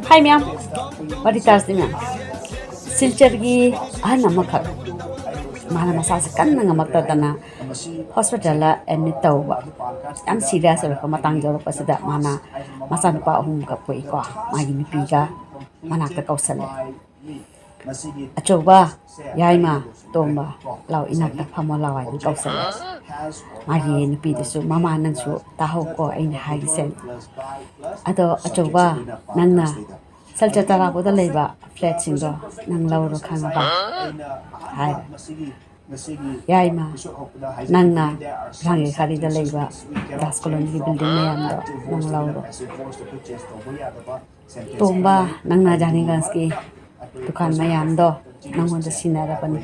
Hi ma'am, what is that ma'am? Silchergi amakak mana masa sekan ngamak tadana hospital la admit tawba. Am serious ko matang jawab pasida mana masa pa hum ka poi ko magi ni piga mana ka kausale. Achoba yaima tomba law inak ta phamo lawai ni kausale. Magi ni pi su mama nang su taho ko ain hai sen. Ado achoba nangna Salcha tara ko da leba flat singo nang lauro khanga ba hai yai ma nang na rangi khari da leba das colony building mayam do nang lauro tomba nang na jani ganski dukan mayam do nang wanda sinara pani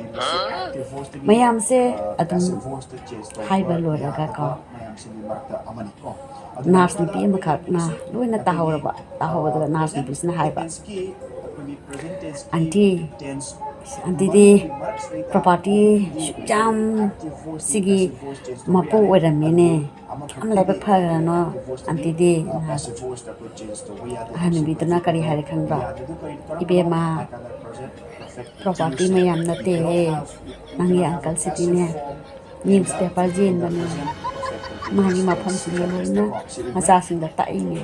mayam se adum hai ba lo ga ko nurse ni pi makak na luina tahawra da nurse ni bisna hai ba Auntie, auntie di property jam sigi mapu wera mene am lebe phara no auntie di hanu bitna kari hare khangba ibe ma property me yam na te nangi uncle city ne newspaper jin ba ne magi mafam sing lo na masa sing da tai ni